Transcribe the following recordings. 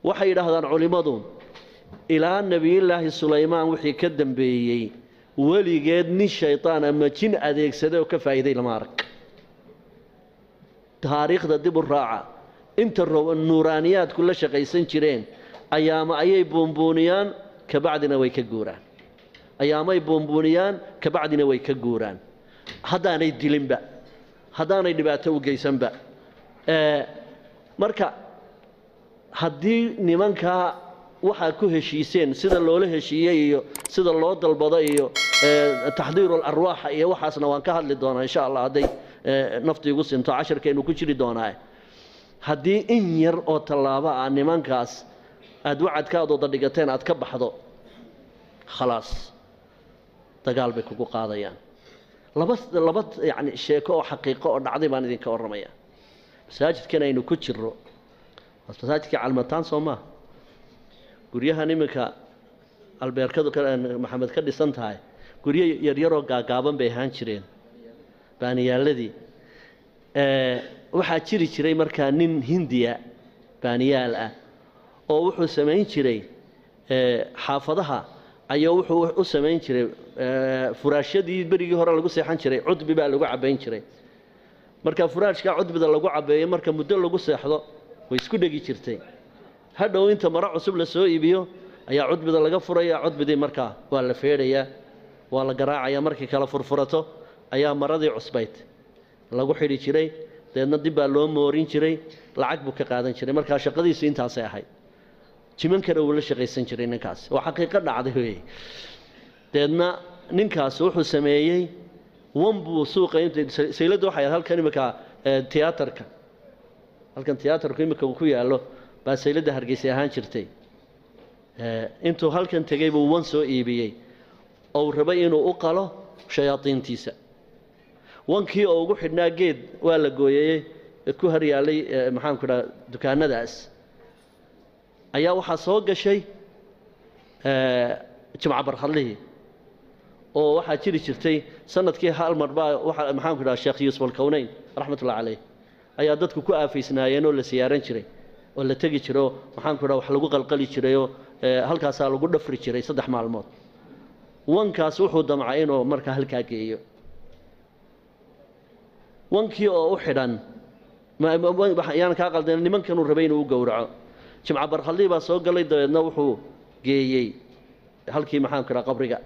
waxay yiraahdaan culimadu ilaa nabiyilaahi Sulaymaan wixii ka dambeeyay waligeed nin shaytaan ama jin adeegsaday oo ka faa'iiday lama arag taariikhda dib u raaca inta nuuraaniyaad kula shaqaysan jireen ayaama ayay boombooniyaan ka bacdina way ka guuraan ayaamay boombooniyaan ka bacdina way ka guuraan hadaanay dilinba hadaanay dhibaato u geysanba marka haddii nimanka waxa ku heshiiseen sida loola heshiiyay iyo sida loo dalbado iyo taxdiir al-arwaax iyo waxaasna waan ka hadli doonaa insha Allah haday naftiigu sinto 10keenu ku jiri doonaa haddii in yar oo talaaba ah nimankaas aad wacadkaadooda dhigateen aad ka baxdo khalaas dagaal bay kugu qaadayaan laba yani sheeko oo xaqiiqo oo dhacday baan idinka waramaya masaajidkan aynu ku jirro masaajidka calmataan Soomaa guryaha nimanka albeerkadu maxamed ka dhisan tahay guryo yar yar oo gaagaaban bay ahaan jireen baaniyaaladii waxaa jiri jiray markaa nin hindiya baaniyaal ah oo wuxuu samayn jiray xaafadaha ayaa wuxuu u samayn jiray furaashadii berigii hore lagu seexan jiray cudbi baa lagu cabayn jiray marka furaashka cudbida lagu cabeeyo marka muddo lagu seexdo way isku dhigi jirtay hadhow inta mara cusub la soo iibiyo ayaa cudbida laga furaya cudbidii marka waa la feedhaya waa la garaacaya markii kala furfurato ayaa maradii cusbayd lagu xidhi jiray deedna dib baa loo moorin jiray lacag buu ka qaadan jiray marka shaqadiisu intaas ay ahayd jimankana uu la shaqaysan jiray ninkaas waa xaqiiqo dhacday weey deedna ninkaas wuxuu sameeyay wambu suuqa inta sayladu waxay halkan imika tiyaatarka halkan tiyaatarku imika ku yaalo baa saylada Hargeysa ahaan jirtay intuu halkan tagay buu wan soo iibiyay oo rabay inuu u qalo shayaatiintiisa wankii oo ugu xidhnaa geed waa la gooyay ku haryaalay maxaan ku dhahay dukaanadaas ayaa waxa soo gashay jimca barxadlihii oo waxa jiri jirtay sanadkii hal mar baa waxa maxaan ku dhahay Sheekh Yuusuf al-Kawnayn raxmatullahi alayh ayaa dadku ku aafaysnaayeen oo la siyaaran jiray oo la tagi jiray waxaan ku dhahay wax lagu qalqali jiray oo halkaas lagu dhafri jiray 3 maalmood wankaas wuxuu damcay inuu marka halka geeyo wankii oo u xidhan yaan ka qaldan nimankan uu rabay inuu gowraco jimca barxadlii baa soo galay dabeedna wuxuu geeyay halkii maxaan ku dhahay qabriga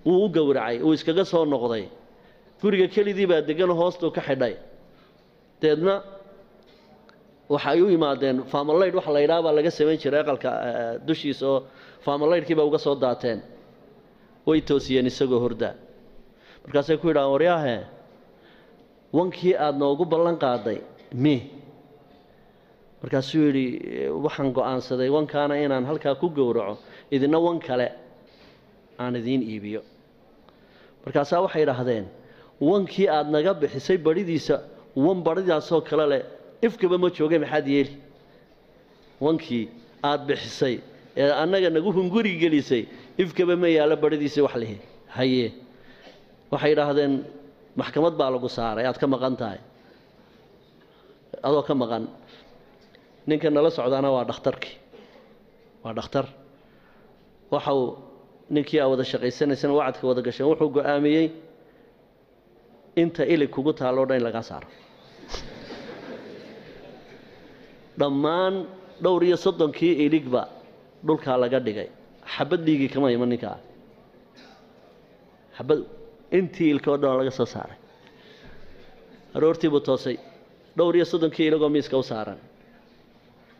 uu gowracay uu iskaga soo noqday guriga kelidii baa degan hoosto ka xidhay deedna waxa ay u yimaadeen famalayd wax la yiraahdo laga sameyn jiray aqalka dushiisa oo famalaydkii baa uga soo daateen way toosiyeen isagoo hurda markaas ay ku yiraahdeen wariyaahe wankii aad noogu ballan qaaday markaas uu yiri waxaan go'aansaday wankaana inaan halka ku gowraco idina wan kale aan idin iibiyo markaas waxay yiraahdeen wankii aad naga bixisay baridiisa wan baridaas oo kale leh ifkaba ma joogay maxaad yeeli wankii aad bixisay ee annaga nagu hunguri gelisay ifkaba ma yaala baridiisa wax leh haye waxay yiraahdeen maxkamad baa lagu saaray aad ka maqan tahay adoo ka maqan ninka nala socdaana waa dhakhtarkii waa dhakhtar waxa uu ninkii wada shaqaysanaysan wacadka wada gashan wuxuu go'aamiyay inta ili kugu taalo dhan laga saaro dhammaan dhowr iyo 30kii iligba dhulka laga dhigay xabad dhiigi kama iman ninka xabad intii ilkoo dhan laga soo saaray aroortii buu toosay dhowr iyo 30kii ilagoo miiska u saaran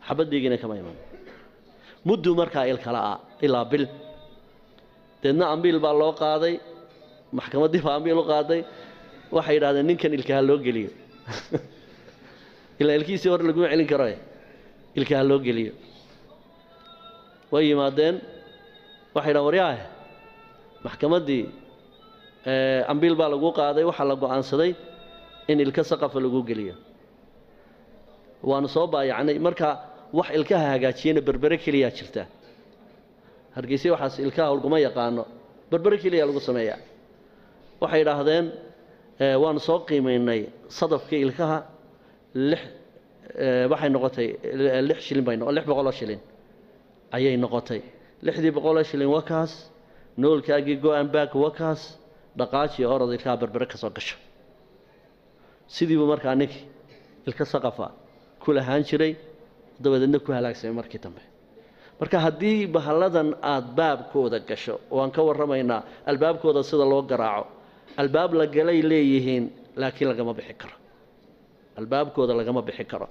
xabad dhiigina kama iman muddo markaa ilkala ilaa bil deedna ambiil baa loo qaaday maxkamaddii baa ambiil u qaaday waxay yiraahdeen ninkan ilkaha loo geliyo ilaa ilkiisii hor lagu celin karo ilkaha loo geliyo way yimaadeen waxay yiraahdeen wariyaahe maxkamaddii ambiil baa lagu qaaday waxa la go'aansaday in ilka saqafa lagu geliyo waanu soo baayacnay marka wax ilkaha hagaajiyana berbere kaliya jirta hargeysa waxaas ilkaha ulguma yaqaano berbere kaliya lagu sameeyaa waxay yiraahdeen waan soo qiimeynay sadafkii ilkaha waxay noqotay 6 shilin bay 600 shilin ayay noqotay 600 shilin wakaas noolkaagii go-an baak wakaas dhaqaajiyo orodilkaa berbere ka soo gasho sidii buu markaa ninkii ilka saqafa ku lahaan jiray dabadeedna ku halaagsamay markii dambe marka haddii bahalladan aad baabkooda gasho waan ka warramaynaa albaabkooda sida loo garaaco albaab la galay leeyihiin laakiin lagama bixi karo albaabkooda lagama bixi karo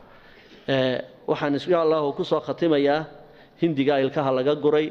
waxaan insha allahu ku soo khatimayaa hindiga ilkaha laga guray